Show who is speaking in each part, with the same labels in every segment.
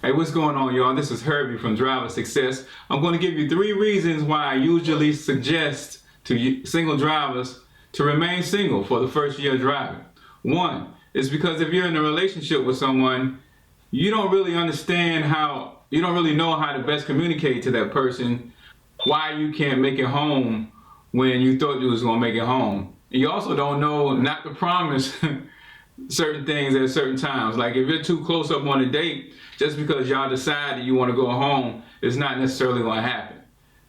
Speaker 1: Hey, what's going on, y'all? This is Herbie from Driver Success. I'm going to give you 3 reasons why I usually suggest to single drivers to remain single for the first year of driving. 1 is because if you're in a relationship with someone, you don't really know how to best communicate to that person why you can't make it home when you thought you was going to make it home. And you also don't know not to promise certain things at certain times. Like if you're too close up on a date, just because y'all decide that you want to go home, it's not necessarily going to happen.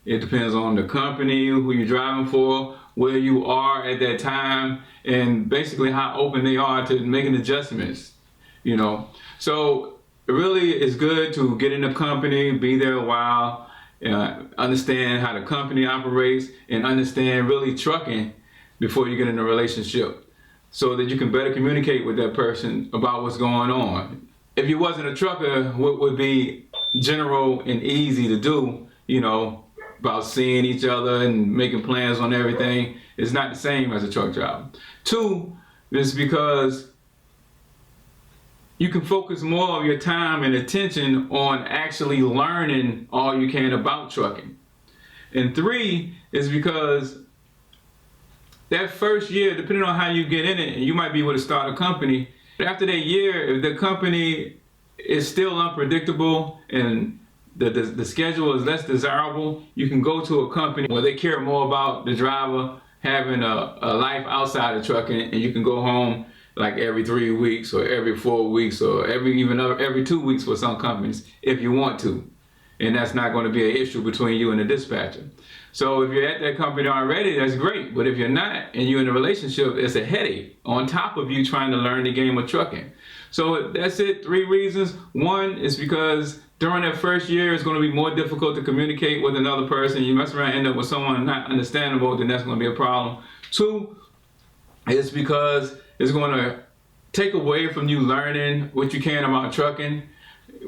Speaker 1: It depends on the company, who you're driving for, where you are at that time, and basically how open they are to making adjustments, So it really is good to get in the company, be there a while, understand how the company operates, and understand really trucking before you get in a relationship, so that you can better communicate with that person about what's going on. If you wasn't a trucker, what would be general and easy to do, about seeing each other and making plans on everything, is not the same as a truck driver. 2 is because you can focus more of your time and attention on actually learning all you can about trucking. And 3 is because that first year, depending on how you get in it, you might be able to start a company. After that year, if the company is still unpredictable and the schedule is less desirable, you can go to a company where they care more about the driver having a life outside of trucking, and you can go home like every 3 weeks or every 4 weeks or every 2 weeks for some companies if you want to. And that's not going to be an issue between you and the dispatcher. So if you're at that company already, that's great. But if you're not and you're in a relationship, it's a headache on top of you trying to learn the game of trucking. So that's it, 3 reasons. 1 is because during that first year, it's going to be more difficult to communicate with another person. You mess around and end up with someone not understandable, then that's going to be a problem. 2 is because it's going to take away from you learning what you can about trucking.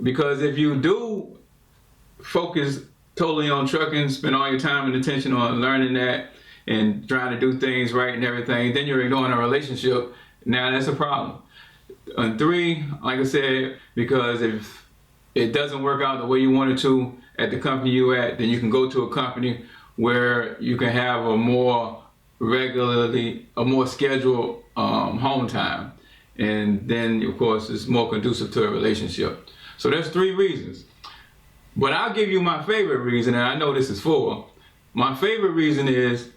Speaker 1: Because if you do focus totally on trucking, spend all your time and attention on learning that and trying to do things right and everything, then you're ignoring a relationship. Now that's a problem. And 3, like I said, because if it doesn't work out the way you wanted to at the company you're at, then you can go to a company where you can have a more scheduled home time. And then, of course, it's more conducive to a relationship. So that's 3 reasons. But I'll give you my favorite reason, and I know this is 4. My favorite reason is